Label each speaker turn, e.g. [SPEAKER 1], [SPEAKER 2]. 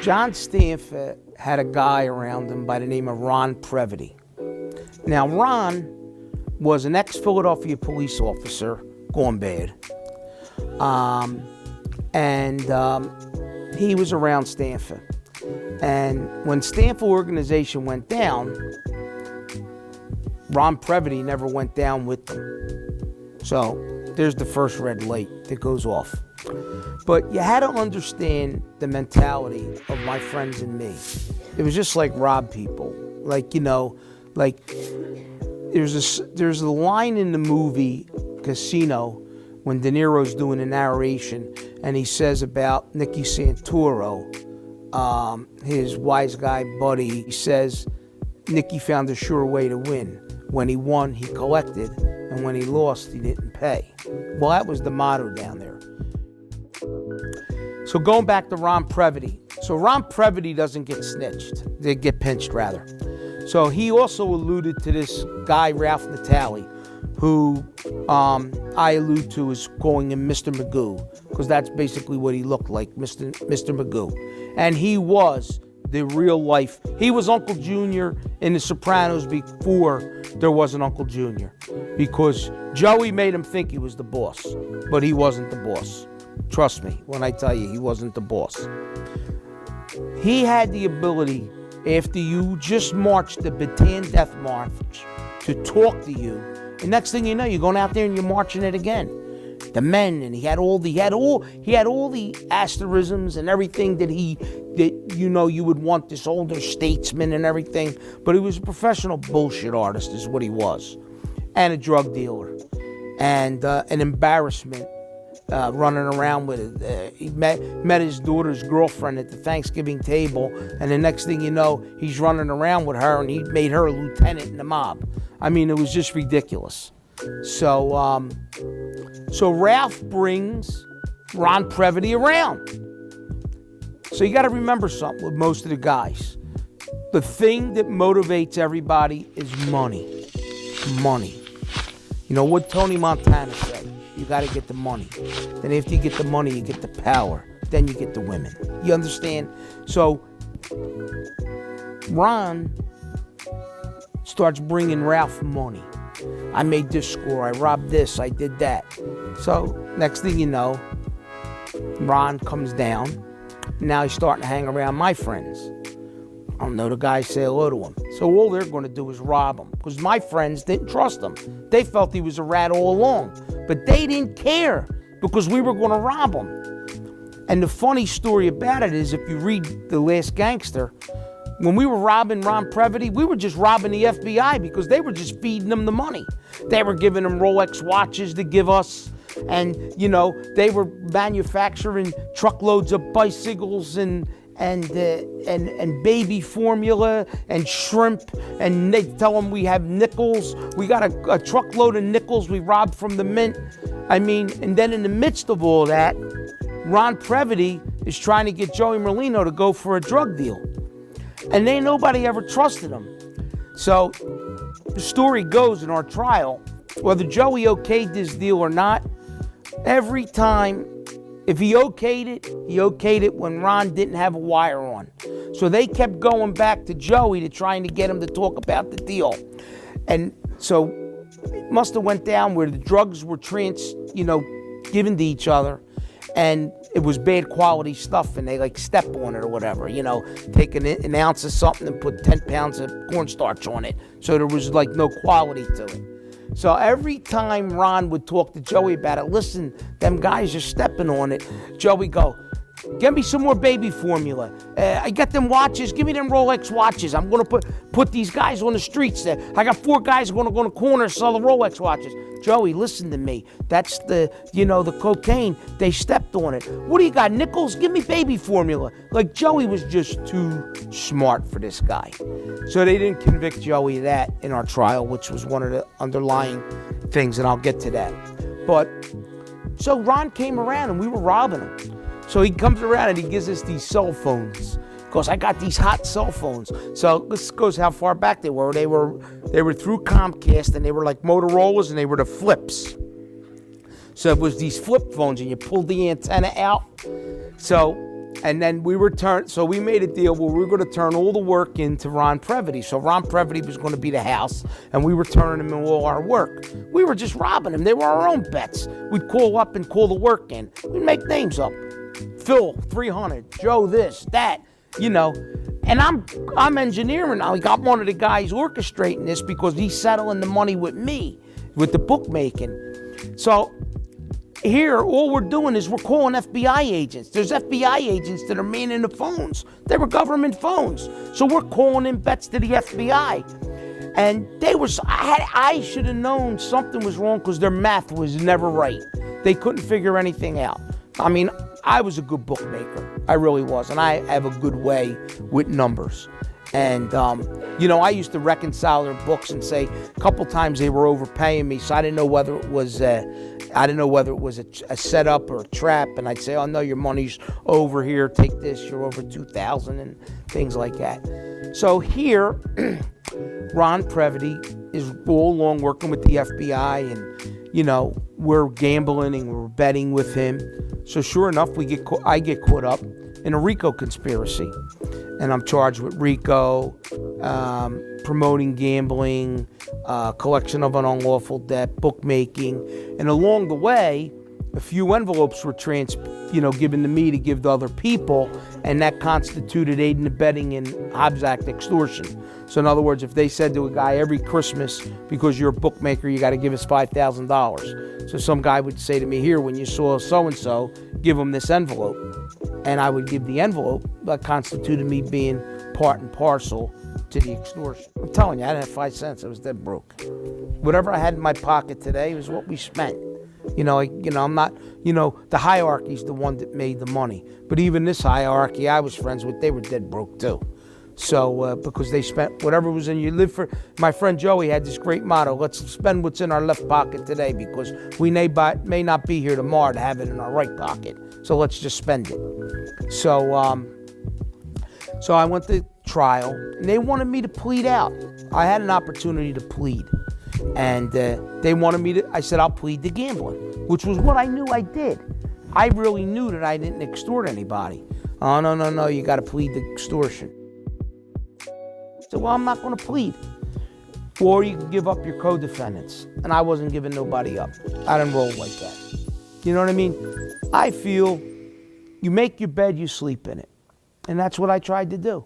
[SPEAKER 1] John Stanford had a guy around him by the name of Ron Previte. Now, Ron was an ex-Philadelphia police officer, gone bad. He was around Stanford. And when Stanford organization went down, Ron Previte never went down with them. So there's the first red light that goes off. But you had to understand the mentality of my friends and me. It was just like rob people. Like, you know, like there's a line in the movie Casino when De Niro's doing a narration and he says about Nicky Santoro, his wise guy buddy, he says, Nicky found a sure way to win. When he won, he collected, and when he lost, he didn't pay. Well, that was the motto down there. So going back to Ron Previte. So Ron Previte doesn't get snitched. They get pinched, rather. So he also alluded to this guy, Ralph Natale, who I allude to as calling him Mr. Magoo, because that's basically what he looked like, Mr. Magoo. And he was the real life. He was Uncle Junior in The Sopranos before there was an Uncle Junior, because Joey made him think he was the boss, but he wasn't the boss. Trust me when I tell you he wasn't the boss. He had the ability, after you just marched the Bataan Death March, to talk to you. And next thing you know, you're going out there and you're marching it again. The men, and he had all the asterisms and everything that you would want this older statesman and everything. But he was a professional bullshit artist, is what he was, and a drug dealer, and an embarrassment. Running around with it. He met his daughter's girlfriend at the Thanksgiving table, and the next thing you know, he's running around with her, and he made her a lieutenant in the mob. I mean, it was just ridiculous. So Ralph brings Ron Previte around. So you got to remember something with most of the guys. The thing that motivates everybody is money. Money. You know what Tony Montana said? You got to get the money. Then after you get the money, you get the power. Then you get the women. You understand? So Ron starts bringing Ralph money. I made this score. I robbed this. I did that. So next thing you know, Ron comes down. Now he's starting to hang around my friends. I don't know, the guys say hello to him. So all they're going to do is rob him, because my friends didn't trust him. They felt he was a rat all along. But they didn't care, because we were going to rob him. And the funny story about it is, if you read The Last Gangster, when we were robbing Ron Previte, we were just robbing the FBI because they were just feeding them the money. They were giving them Rolex watches to give us. And, you know, they were manufacturing truckloads of bicycles and baby formula and shrimp, and they tell them we have nickels. We got a truckload of nickels we robbed from the mint. I mean, and then in the midst of all that, Ron Previte is trying to get Joey Merlino to go for a drug deal. And nobody ever trusted him. So the story goes in our trial, whether Joey okayed this deal or not, every time, if he okayed it when Ron didn't have a wire on. So they kept going back to Joey to trying to get him to talk about the deal. And so it must have went down where the drugs were given to each other, and it was bad quality stuff, and they like step on it or whatever, take an ounce of something and put 10 pounds of cornstarch on it. So there was like no quality to it. So every time Ron would talk to Joey about it, listen, them guys are stepping on it. Joey go, get me some more baby formula. I got them watches. Give me them Rolex watches. I'm going to put these guys on the streets there. I got 4 guys going to go in the corner and sell the Rolex watches. Joey, listen to me. That's the cocaine. They stepped on it. What do you got, nickels? Give me baby formula. Like, Joey was just too smart for this guy. So they didn't convict Joey of that in our trial, which was one of the underlying things, and I'll get to that. But, so Ron came around and we were robbing him. So he comes around and he gives us these cell phones. Because I got these hot cell phones. So this goes how far back they were. They were through Comcast, and they were like Motorola's, and they were the flips. So it was these flip phones, and you pulled the antenna out. So And then we made a deal where we were going to turn all the work into Ron Previte. So Ron Previte was going to be the house, and we were turning him in all our work. We were just robbing him. They were our own bets. We'd call up and call the work in. We'd make names up. Phil, 300. Joe, this, that, you know. And I'm engineering now. I got one of the guys orchestrating this because he's settling the money with me, with the bookmaking. So here, all we're doing is we're calling FBI agents. There's FBI agents that are manning the phones. They were government phones. So we're calling in bets to the FBI. And I should have known something was wrong because their math was never right. They couldn't figure anything out. I mean, I was a good bookmaker. I really was. And I have a good way with numbers. And, I used to reconcile their books and say a couple times they were overpaying me. So I didn't know whether it was a setup or a trap. And I'd say, oh, no, your money's over here. Take this. You're over 2,000 and things like that. So here, Ron Previte is all along working with the FBI and, we're gambling and we're betting with him. So sure enough, I get caught up in a RICO conspiracy. And I'm charged with RICO, promoting gambling, collection of an unlawful debt, bookmaking. And along the way, a few envelopes were given to me to give to other people, and that constituted aiding and abetting in Hobbs Act extortion. So in other words, if they said to a guy every Christmas, because you're a bookmaker, you got to give us $5,000. So some guy would say to me, here, when you saw so-and-so, give them this envelope. And I would give the envelope. That constituted me being part and parcel to the extortion. I'm telling you, I didn't have 5 cents. I was dead broke. Whatever I had in my pocket today was what we spent. I'm not, the hierarchy's the one that made the money. But even this hierarchy I was friends with, they were dead broke too. So, because they spent whatever was in your my friend Joey had this great motto, let's spend what's in our left pocket today because we may not be here tomorrow to have it in our right pocket. So let's just spend it. So I went to trial and they wanted me to plead out. I had an opportunity to plead. And they wanted I said, I'll plead to gambling, which was what I knew I did. I really knew that I didn't extort anybody. Oh, no, you got to plead to extortion. I said, well, I'm not going to plead. Or you can give up your co-defendants. And I wasn't giving nobody up. I didn't roll like that. You know what I mean? I feel you make your bed, you sleep in it. And that's what I tried to do.